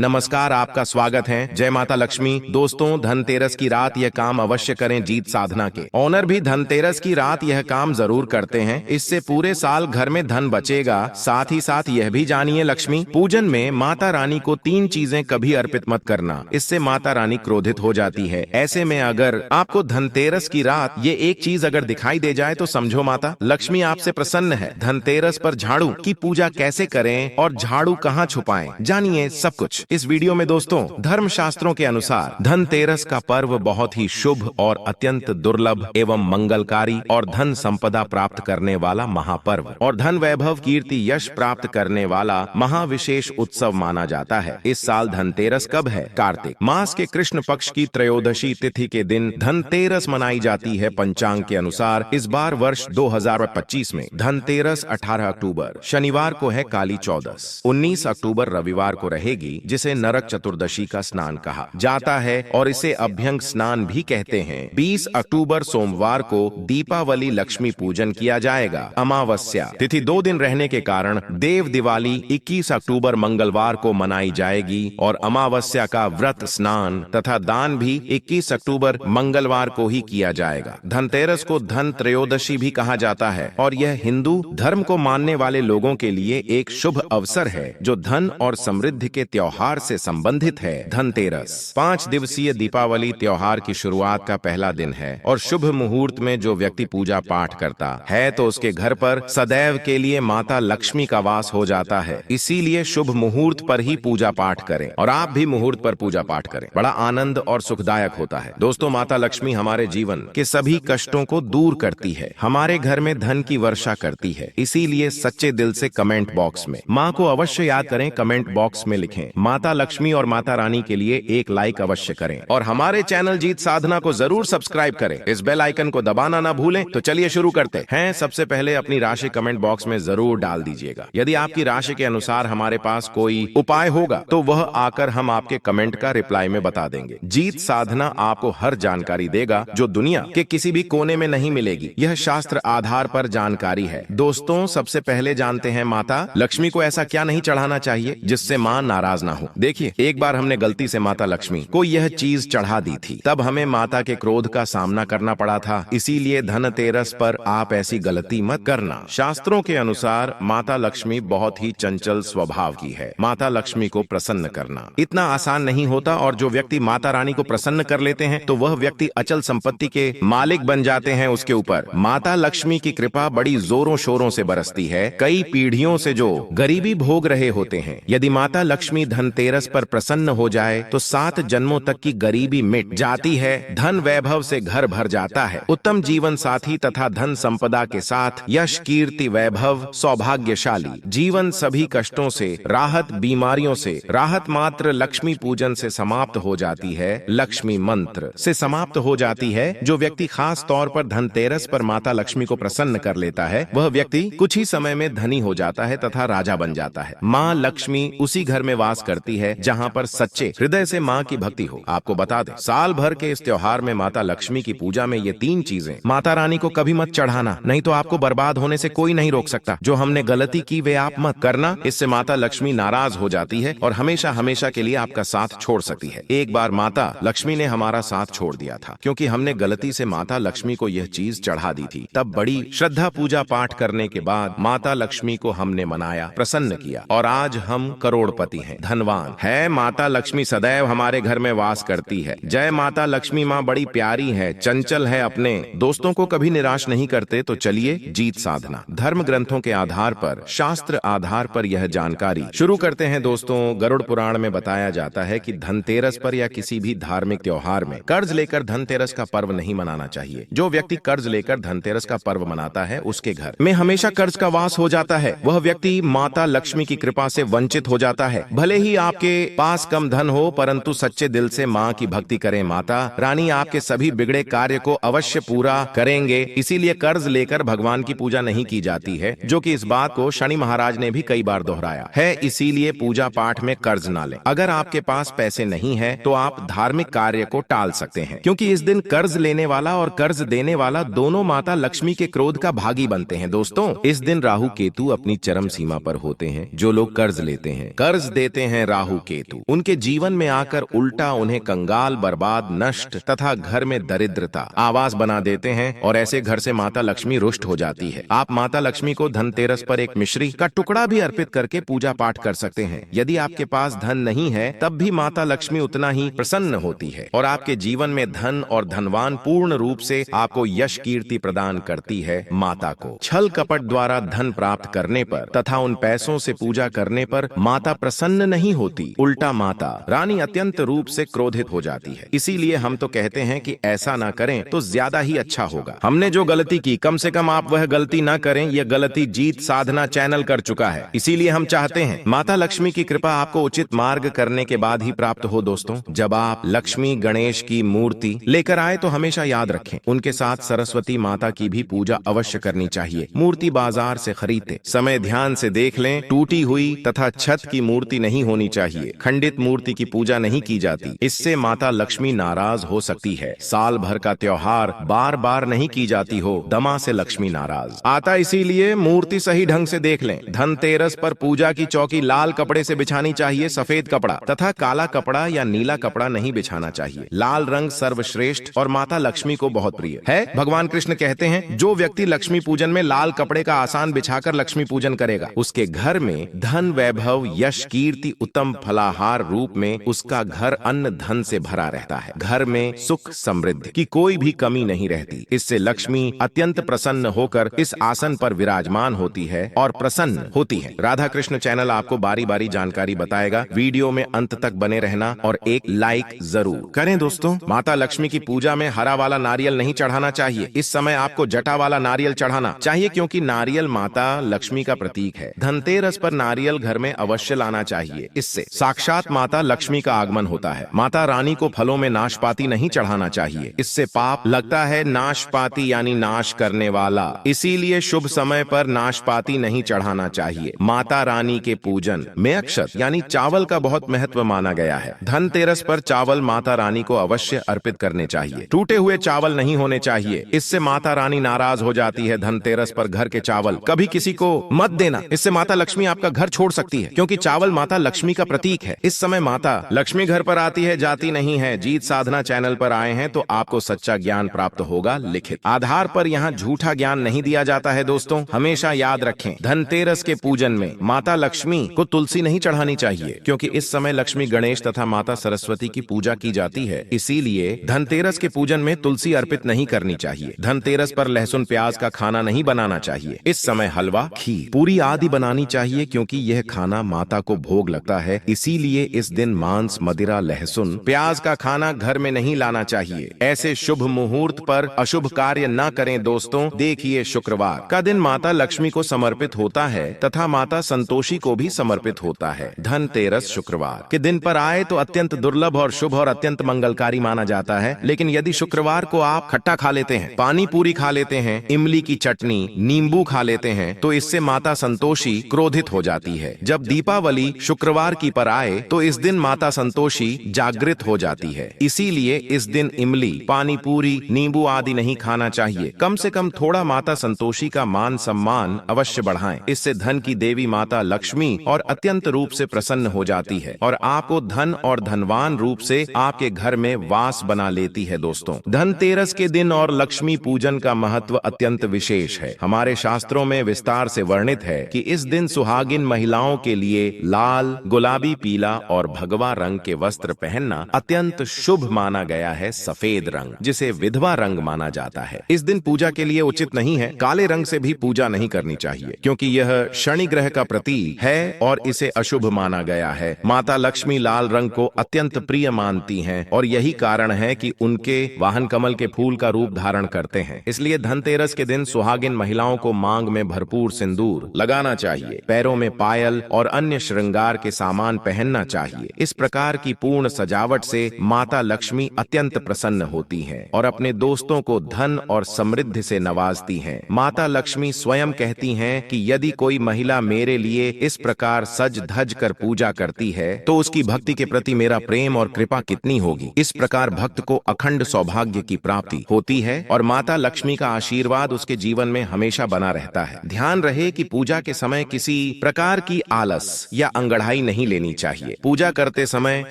नमस्कार, आपका स्वागत है। जय माता लक्ष्मी। दोस्तों, धनतेरस की रात यह काम अवश्य करें। जीत साधना के ओनर भी धनतेरस की रात यह काम जरूर करते हैं। इससे पूरे साल घर में धन बचेगा। साथ ही साथ यह भी जानिए, लक्ष्मी पूजन में माता रानी को 3 चीजें कभी अर्पित मत करना, इससे माता रानी क्रोधित हो जाती है। ऐसे में अगर आपको धनतेरस की रात ये एक चीज अगर दिखाई दे जाए तो समझो माता लक्ष्मी आपसे प्रसन्न है। धनतेरस पर झाड़ू की पूजा कैसे करें और झाड़ू कहाँ छुपाएं, जानिए सब कुछ इस वीडियो में। दोस्तों, धर्म शास्त्रों के अनुसार धनतेरस का पर्व बहुत ही शुभ और अत्यंत दुर्लभ एवं मंगलकारी और धन संपदा प्राप्त करने वाला महापर्व और धन वैभव कीर्ति यश प्राप्त करने वाला महाविशेष उत्सव माना जाता है। इस साल धनतेरस कब है? कार्तिक मास के कृष्ण पक्ष की त्रयोदशी तिथि के दिन धनतेरस मनाई जाती है। पंचांग के अनुसार इस बार वर्ष 2025 में धनतेरस 18 अक्टूबर शनिवार को है। काली चौदस 19 अक्टूबर रविवार को रहेगी, जिसे नरक चतुर्दशी का स्नान कहा जाता है और इसे अभ्यंग स्नान भी कहते हैं। 20 अक्टूबर सोमवार को दीपावली लक्ष्मी पूजन किया जाएगा। अमावस्या तिथि 2 दिन रहने के कारण देव दिवाली 21 अक्टूबर मंगलवार को मनाई जाएगी और अमावस्या का व्रत स्नान तथा दान भी 21 अक्टूबर मंगलवार को ही किया जाएगा। धनतेरस को धन त्रयोदशी भी कहा जाता है और यह हिंदू धर्म को मानने वाले लोगों के लिए एक शुभ अवसर है जो धन और समृद्धि के त्योहार से संबंधित है। धनतेरस 5 दिवसीय दीपावली त्योहार की शुरुआत का पहला दिन है और शुभ मुहूर्त में जो व्यक्ति पूजा पाठ करता है तो उसके घर पर सदैव के लिए माता लक्ष्मी का वास हो जाता है। इसीलिए शुभ मुहूर्त पर ही पूजा पाठ करें और आप भी मुहूर्त पर पूजा पाठ करें। बड़ा आनंद और सुखदायक होता है। दोस्तों, माता लक्ष्मी हमारे जीवन के सभी कष्टों को दूर करती है, हमारे घर में धन की वर्षा करती है। इसीलिए सच्चे दिल से कमेंट बॉक्स में माँ को अवश्य याद करें। कमेंट बॉक्स में लिखें माता लक्ष्मी और माता रानी के लिए एक लाइक अवश्य करें और हमारे चैनल जीत साधना को जरूर सब्सक्राइब करें। इस बेल आइकन को दबाना ना भूलें। तो चलिए शुरू करते हैं। सबसे पहले अपनी राशि कमेंट बॉक्स में जरूर डाल दीजिएगा। यदि आपकी राशि के अनुसार हमारे पास कोई उपाय होगा तो वह आकर हम आपके कमेंट का रिप्लाई में बता देंगे। जीत साधना आपको हर जानकारी देगा जो दुनिया के किसी भी कोने में नहीं मिलेगी। यह शास्त्र आधार पर जानकारी है। दोस्तों, सबसे पहले जानते हैं माता लक्ष्मी को ऐसा क्या नहीं चढ़ाना चाहिए जिससे मां नाराज ना हो। देखिए, एक बार हमने गलती से माता लक्ष्मी को यह चीज चढ़ा दी थी, तब हमें माता के क्रोध का सामना करना पड़ा था। इसीलिए धनतेरस पर आप ऐसी गलती मत करना। शास्त्रों के अनुसार माता लक्ष्मी बहुत ही चंचल स्वभाव की है। माता लक्ष्मी को प्रसन्न करना इतना आसान नहीं होता और जो व्यक्ति माता रानी को प्रसन्न कर लेते हैं तो वह व्यक्ति अचल संपत्ति के मालिक बन जाते हैं। उसके ऊपर माता लक्ष्मी की कृपा बड़ी जोरों शोरों से बरसती है। कई पीढ़ियों से जो गरीबी भोग रहे होते हैं, यदि माता लक्ष्मी धनतेरस पर प्रसन्न हो जाए तो 7 जन्मों तक की गरीबी मिट जाती है। धन वैभव से घर भर जाता है। उत्तम जीवन साथी तथा धन संपदा के साथ यश कीर्ति वैभव सौभाग्यशाली जीवन, सभी कष्टों से राहत, बीमारियों से राहत मात्र लक्ष्मी पूजन से समाप्त हो जाती है। लक्ष्मी मंत्र से समाप्त हो जाती है। जो व्यक्ति खास तौर पर धनतेरस पर माता लक्ष्मी को प्रसन्न कर लेता है वह व्यक्ति कुछ ही समय में धनी हो जाता है तथा राजा बन जाता है। माँ लक्ष्मी उसी घर में वास करती है जहाँ पर सच्चे हृदय से माँ की भक्ति हो। आपको बता दें, साल भर के इस त्योहार में माता लक्ष्मी की पूजा में ये 3 चीजें माता रानी को कभी मत चढ़ाना, नहीं तो आपको बर्बाद होने से कोई नहीं रोक सकता। जो हमने गलती की वे आप मत करना, इससे माता लक्ष्मी नाराज हो जाती है और हमेशा हमेशा के लिए आपका साथ छोड़ सकती है। एक बार माता लक्ष्मी ने हमारा साथ छोड़ दिया था क्योंकि हमने गलती से माता लक्ष्मी को यह चीज चढ़ा दी थी। तब बड़ी श्रद्धा पूजा पाठ करने के बाद माता लक्ष्मी को हमने मनाया, प्रसन्न किया और आज हम करोड़पति हैं, धनवान है। माता लक्ष्मी सदैव हमारे घर में वास करती है। जय माता लक्ष्मी। माँ बड़ी प्यारी है, चंचल है, अपने दोस्तों को कभी निराश नहीं करते। तो चलिए जीत साधना धर्म ग्रंथों के आधार पर, शास्त्र आधार पर यह जानकारी शुरू करते हैं। दोस्तों, गरुड़ पुराण में बताया जाता है कि धनतेरस पर या किसी भी धार्मिक त्योहार में कर्ज लेकर धनतेरस का पर्व नहीं मनाना चाहिए। जो व्यक्ति कर्ज लेकर धनतेरस का पर्व मनाता है उसके घर में हमेशा कर्ज का वास हो जाता है। वह व्यक्ति माता लक्ष्मी की कृपा से वंचित हो जाता है। भले ही आपके पास कम धन हो परंतु सच्चे दिल से माँ की भक्ति करें। माता रानी आपके सभी बिगड़े कार्य को अवश्य पूरा करेंगे। इसीलिए कर्ज लेकर भगवान की पूजा नहीं की जाती है, जो कि इस बात को शनि महाराज ने भी कई बार दोहराया है। इसीलिए पूजा पाठ में कर्ज ना लें। अगर आपके पास पैसे नहीं है तो आप धार्मिक कार्य को टाल सकते हैं, क्योंकि इस दिन कर्ज लेने वाला और कर्ज देने वाला दोनों माता लक्ष्मी के क्रोध का भागी बनते हैं। दोस्तों, इस दिन राहु केतु अपनी चरम सीमा पर होते हैं। जो लोग कर्ज लेते हैं, कर्ज देते हैं, राहु केतु उनके जीवन में आकर उल्टा उन्हें कंगाल, बर्बाद, नष्ट तथा घर में दरिद्रता आवास बना देते हैं और ऐसे घर से माता लक्ष्मी रुष्ट हो जाती है। आप माता लक्ष्मी को धनतेरस पर एक मिश्री का टुकड़ा भी अर्पित करके पूजा पाठ कर सकते हैं। यदि आपके पास धन नहीं है तब भी माता लक्ष्मी उतना ही प्रसन्न होती है और आपके जीवन में धन और धनवान पूर्ण रूप से आपको यश कीर्ति प्रदान करती है। माता को छल कपट द्वारा धन प्राप्त करने पर तथा उन पैसों से पूजा करने पर माता प्रसन्न नहीं होती, उल्टा माता रानी अत्यंत रूप से क्रोधित हो जाती है। इसीलिए हम तो कहते हैं कि ऐसा ना करें तो ज्यादा ही अच्छा होगा। हमने जो गलती की कम से कम आप वह गलती ना करें। यह गलती जीत साधना चैनल कर चुका है, इसीलिए हम चाहते हैं माता लक्ष्मी की कृपा आपको उचित मार्ग करने के बाद ही प्राप्त हो। दोस्तों, जब आप लक्ष्मी गणेश की मूर्ति लेकर आए तो हमेशा याद रखें उनके साथ सरस्वती माता की भी पूजा अवश्य करनी चाहिए। मूर्ति बाजार से खरीदते समय ध्यान से देख लें, टूटी हुई तथा छत की मूर्ति नहीं होनी चाहिए। खंडित मूर्ति की पूजा नहीं की जाती, इससे माता लक्ष्मी नाराज हो सकती है। साल भर का त्योहार बार बार नहीं की जाती हो, दमा से लक्ष्मी नाराज आता, इसीलिए मूर्ति सही ढंग से देख लें। धनतेरस पर पूजा की चौकी लाल कपड़े से बिछानी चाहिए। सफेद कपड़ा तथा काला कपड़ा या नीला कपड़ा नहीं बिछाना चाहिए। लाल रंग सर्वश्रेष्ठ और माता लक्ष्मी को बहुत प्रिय है। भगवान कृष्ण कहते हैं, जो व्यक्ति लक्ष्मी पूजन में लाल कपड़े का आसान बिछाकर लक्ष्मी पूजन करेगा उसके घर में धन, वैभव, यश, कीर्ति, उत्तम फलाहार रूप में उसका घर अन्न धन से भरा रहता है। घर में सुख समृद्धि की कोई भी कमी नहीं रहती। इससे लक्ष्मी अत्यंत प्रसन्न होकर इस आसन पर विराजमान होती है और प्रसन्न होती है। राधा कृष्ण चैनल आपको बारी बारी जानकारी बताएगा। वीडियो में अंत तक बने रहना और एक लाइक जरूर करें। दोस्तों, माता लक्ष्मी की पूजा में हरा वाला नारियल नहीं चढ़ाना चाहिए। इस समय आपको जटा वाला नारियल चढ़ाना चाहिए, क्योंकि नारियल माता लक्ष्मी का प्रतीक है। धनतेरस पर नारियल घर में अवश्य लाना चाहिए, इससे साक्षात माता लक्ष्मी का आगमन होता है। माता रानी को फलों में नाशपाती नहीं चढ़ाना चाहिए, इससे पाप लगता है। नाशपाती यानी नाश करने वाला, इसीलिए शुभ समय पर नाशपाती नहीं चढ़ाना चाहिए। माता रानी के पूजन में अक्षत यानी चावल का बहुत महत्व माना गया है। धनतेरस पर चावल माता रानी को अवश्य अर्पित करने चाहिए। टूटे हुए चावल नहीं होने चाहिए, इससे माता रानी नाराज हो जाती है। धनतेरस पर घर के चावल कभी किसी को मत देना, इससे माता लक्ष्मी आपका घर छोड़ सकती है, क्योंकि चावल माता लक्ष्मी का प्रतीक है। इस समय माता लक्ष्मी घर पर आती है, जाती नहीं है। जीत साधना चैनल पर आए हैं तो आपको सच्चा ज्ञान प्राप्त होगा। लिखित आधार पर यहाँ झूठा ज्ञान नहीं दिया जाता है। दोस्तों, हमेशा याद रखें, धनतेरस के पूजन में माता लक्ष्मी को तुलसी नहीं चढ़ानी चाहिए, क्योंकि इस समय लक्ष्मी, गणेश तथा माता सरस्वती की पूजा की जाती है। इसीलिए धनतेरस के पूजन में तुलसी अर्पित नहीं करनी चाहिए। धनतेरस पर लहसुन प्याज का खाना नहीं बनाना चाहिए। इस समय हलवा, खीर, पूरी आदि बनानी चाहिए, क्योंकि यह खाना माता को भोग लगता है। इसीलिए इस दिन मांस, मदिरा, लहसुन प्याज का खाना घर में नहीं लाना चाहिए। ऐसे शुभ मुहूर्त पर अशुभ कार्य न करें। दोस्तों, देखिए, शुक्रवार का दिन माता लक्ष्मी को समर्पित होता है तथा माता संतोषी को भी समर्पित होता है। धनतेरस शुक्रवार के दिन पर आए तो अत्यंत दुर्लभ और शुभ और अत्यंत मंगलकारी माना जाता है। लेकिन यदि शुक्रवार को आप खट्टा खा लेते हैं, पानी पूरी खा लेते हैं, इमली की चटनी, नींबू खा लेते हैं, तो इससे माता संतोषी क्रोधित हो जाती है। जब दीपावली शुक्रवार की पर आए तो इस दिन माता संतोषी जागृत हो जाती है। इसीलिए इस दिन इमली, पानी पूरी, नींबू आदि नहीं खाना चाहिए। कम से कम थोड़ा माता संतोषी का मान सम्मान अवश्य बढ़ाएं। इससे धन की देवी माता लक्ष्मी और अत्यंत रूप से प्रसन्न हो जाती है और आपको धन और धनवान रूप से आपके घर में वास बना लेती है। दोस्तों, धनतेरस के दिन और लक्ष्मी पूजन का महत्व अत्यंत विशेष है। हमारे शास्त्रों में विस्तार से वर्णित है कि इस दिन सुहागिन महिलाओं के लिए लाल, गुलाबी, पीला और भगवा रंग के वस्त्र पहनना अत्यंत शुभ माना गया है। सफेद रंग, जिसे विधवा रंग माना जाता है, इस दिन पूजा के लिए उचित नहीं है। काले रंग से भी पूजा नहीं करनी चाहिए, क्योंकि यह शनि ग्रह का प्रतीक है और इसे अशुभ माना गया है। माता लक्ष्मी लाल रंग को अत्यंत प्रिय मानती हैं और यही कारण है कि उनके वाहन कमल के फूल का रूप धारण करते हैं। इसलिए धनतेरस के दिन सुहागिन महिलाओं को मांग में भरपूर सिंदूर लगाना चाहिए, पैरों में पायल और अन्य श्रृंगार के सामान पहनना चाहिए। इस प्रकार की पूर्ण सजावट से माता लक्ष्मी अत्यंत प्रसन्न होती हैं और अपने दोस्तों को धन और समृद्धि से नवाजती हैं। माता लक्ष्मी स्वयं कहती हैं कि यदि कोई महिला मेरे लिए इस प्रकार सज धज कर पूजा करती है तो उसकी भक्ति के प्रति मेरा प्रेम और कृपा कितनी होगी। इस प्रकार भक्त को अखंड सौभाग्य की प्राप्ति होती है और माता लक्ष्मी का आशीर्वाद उसके जीवन में हमेशा बना रहता है। ध्यान रहे कि पूजा के समय किसी प्रकार की आलस या अंगड़ाई नहीं लेनी चाहिए। पूजा करते समय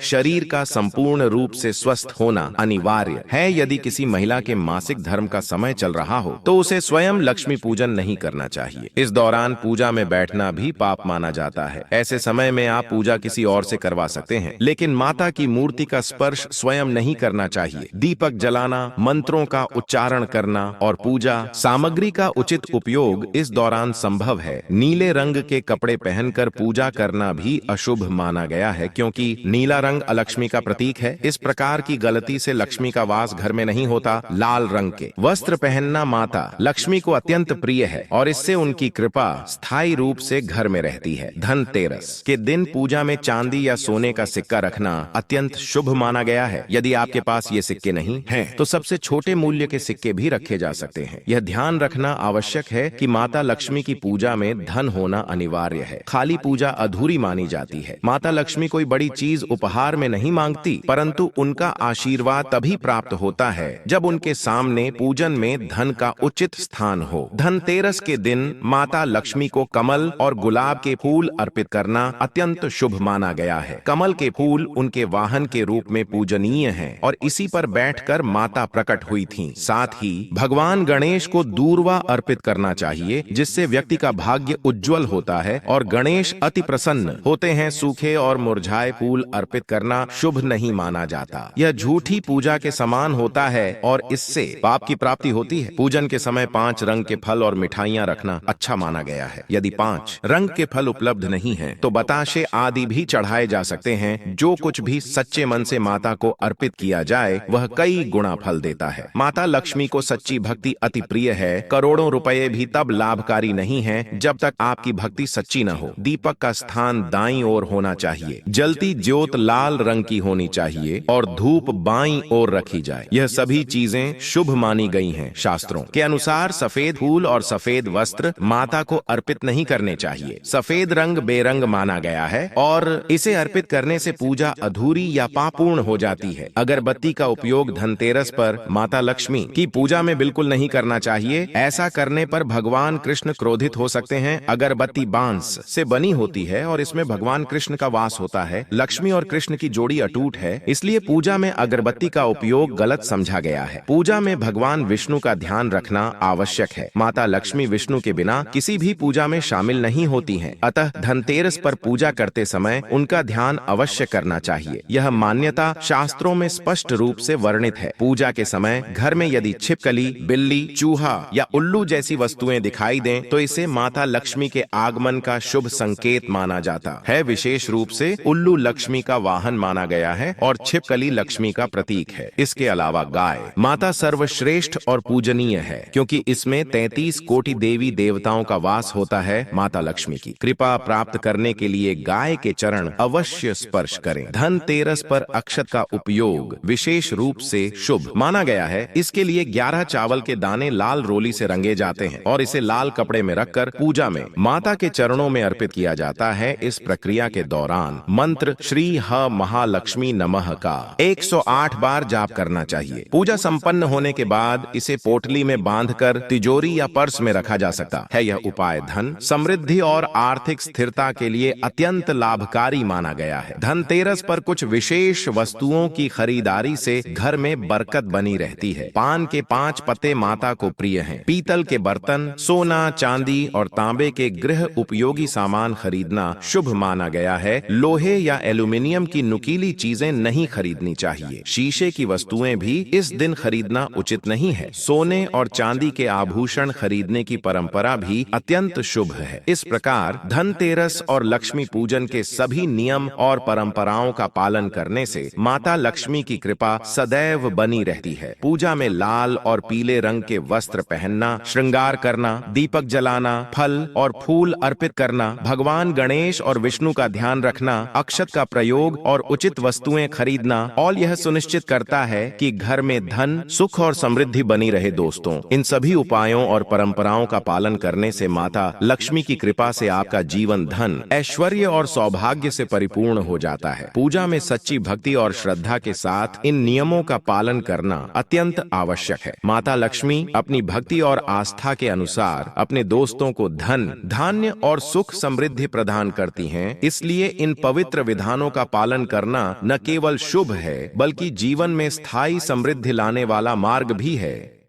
शरीर का संपूर्ण रूप से स्वस्थ होना अनिवार्य है। यदि किसी महिला के मासिक धर्म का समय चल रहा हो तो उसे स्वयं लक्ष्मी पूजन नहीं करना चाहिए। इस दौरान पूजा में बैठना भी पाप माना जाता है। ऐसे समय में आप पूजा किसी और से करवा सकते हैं, लेकिन माता की मूर्ति का स्पर्श स्वयं नहीं करना चाहिए। दीपक जलाना, मंत्रों का उच्चारण करना और पूजा सामग्री का उचित उपयोग इस दौरान संभव है। नीले रंग के कपड़े पहनकर पूजा करना भी अशुभ माना गया है, क्योंकि नीला रंग अलक्ष्मी का प्रतीक है। इस प्रकार की गलती से लक्ष्मी का वास घर में नहीं होता। लाल रंग के वस्त्र पहनना माता लक्ष्मी को अत्यंत प्रिय है और इससे उनकी कृपा स्थायी रूप से घर में रहती है। धनतेरस के दिन पूजा में चांदी या सोने का सिक्का रखना अत्यंत शुभ माना गया है। यदि आपके पास ये सिक्के नहीं हैं, तो सबसे छोटे मूल्य के सिक्के भी रखे जा सकते हैं। यह ध्यान रखना आवश्यक है कि माता लक्ष्मी की पूजा में धन होना अनिवार्य है। खाली पूजा अधूरी मानी जाती है। माता लक्ष्मी कोई बड़ी चीज उपहार में नहीं मांगती, परंतु उनका आशीर्वाद तभी प्राप्त होता है जब उनके सामने पूजन में धन का उचित स्थान हो। धनतेरस के दिन माता लक्ष्मी को कमल और गुलाब के फूल अर्पित करना अत्यंत शुभ माना गया है। कमल के फूल उनके वाहन के रूप में पूजनीय हैं और इसी पर बैठकर माता प्रकट हुई थीं। साथ ही भगवान गणेश को दूर्वा अर्पित करना चाहिए, जिससे व्यक्ति का भाग्य उज्जवल होता है और गणेश अति प्रसन्न होते हैं। सूखे और मुरझाए फूल अर्पित करना शुभ नहीं माना जाता। यह झूठी पूजा के समान होता है और इससे पाप की प्राप्ति होती है। पूजन के समय 5 रंग के फल और मिठाइयां रखना अच्छा माना गया है। यदि 5 रंग के फल उपलब्ध नहीं हैं, तो बताशे आदि भी चढ़ाए जा सकते हैं। जो कुछ भी सच्चे मन से माता को अर्पित किया जाए वह कई गुना फल देता है। माता लक्ष्मी को सच्ची भक्ति अति प्रिय है। करोड़ों रुपए भी तब लाभकारी नहीं है जब तक आपकी भक्ति सच्ची न हो। दीपक का स्थान दाईं ओर होना चाहिए। जलती ज्योत लाल रंग की होनी चाहिए और धूप बाईं ओर रखी जाए। यह सभी चीजें शुभ मानी गई हैं। शास्त्रों के अनुसार सफेद फूल और सफेद वस्त्र माता को अर्पित नहीं करने चाहिए। सफेद रंग बेरंग माना गया है और इसे अर्पित करने से पूजा अधूरी या पापूर्ण हो जाती है। अगरबत्ती का उपयोग धनतेरस पर माता लक्ष्मी की पूजा में बिल्कुल नहीं करना चाहिए। ऐसा करने पर भगवान कृष्ण क्रोधित हो सकते हैं। अगरबत्ती बांस से बनी होती है और इसमें भगवान कृष्ण का वास होता है। लक्ष्मी और कृष्ण की जोड़ी अटूट है, इसलिए पूजा में अगरबत्ती का उपयोग गलत समझा गया है। पूजा में भगवान विष्णु का ध्यान रखना आवश्यक है। माता लक्ष्मी विष्णु के बिना किसी भी पूजा में शामिल नहीं होती हैं। अतः धनतेरस पर पूजा करते समय उनका ध्यान अवश्य करना चाहिए। यह मान्यता शास्त्रों में स्पष्ट रूप से वर्णित है। पूजा के समय घर में यदि छिपकली, बिल्ली, चूहा या उल्लू जैसी वस्तुएं दिखाई दें तो इसे माता लक्ष्मी के आगमन का शुभ संकेत माना जाता है। विशेष रूप से उल्लू लक्ष्मी का वाहन माना गया है और छिपकली लक्ष्मी का प्रतीक है। इसके अलावा गाय माता सर्वश्रेष्ठ और पूजनीय है, क्योंकि इसमें 33 कोटि देवी देवताओं का वास होता है। माता लक्ष्मी की कृपा प्राप्त करने के लिए गाय के चरण अवश्य स्पर्श करें। धनतेरस पर अक्षत का उपयोग विशेष रूप से शुभ माना गया है। इसके लिए 11 चावल के दाने लाल रोली से रंगे जाते हैं और इसे लाल कपड़े में रखकर पूजा में माता के चरणों में अर्पित किया जाता है। इस प्रक्रिया के दौरान मंत्र श्री ह महालक्ष्मी नमः का 108 बार जाप करना चाहिए। पूजा संपन्न होने के बाद इसे पोटली में बांधकर तिजोरी या पर्स में रखा जा सकता है। यह उपाय धन, समृद्धि और आर्थिक स्थिरता के लिए अत्यंत लाभकारी माना गया है। धनतेरस पर कुछ विशेष वस्तुओं की खरीदारी से घर में बरकत बनी रहती है। पान के 5 पत्ते माता को प्रिय हैं। पीतल के बर्तन, सोना, चांदी और तांबे के गृह उपयोगी सामान खरीदना शुभ माना गया है। लोहे या एल्यूमिनियम की नुकीली चीजें नहीं खरीदनी चाहिए। शीशे की वस्तुएं भी इस दिन खरीदना उचित नहीं है। सोने और चांदी के आभूषण खरीदने की परंपरा भी अत्यंत शुभ है। इस प्रकार धनतेरस और लक्ष्मी पूजन के सभी नियम और परंपराओं का पालन करने से माता लक्ष्मी की कृपा सदैव बनी रहती है। पूजा में लाल और पीले रंग के वस्त्र पहनना, श्रृंगार करना, दीपक जलाना, फल और फूल अर्पित करना, भगवान गणेश और विष्णु का ध्यान रखना, अक्षत का प्रयोग और उचित वस्तुएं खरीदना, और यह सुनिश्चित करता है कि घर में धन, सुख और समृद्धि बनी रहे। दोस्तों, इन सभी उपायों और परंपराओं का पालन करने से माता लक्ष्मी की कृपा से आपका जीवन धन, ऐश्वर्य और सौभाग्य से परिपूर्ण हो जाता है। पूजा में सच्ची भक्ति और श्रद्धा के साथ इन नियमों का पालन करना अत्यंत आवश्यक है। माता लक्ष्मी अपनी भक्ति और आस्था के अनुसार अपने दोस्तों को धन, धान्य और सुख समृद्धि प्रदान करती हैं। इसलिए इन पवित्र विधानों का पालन करना न केवल शुभ है बल्कि जीवन में स्थायी समृद्धि लाने वाला मार्ग भी है।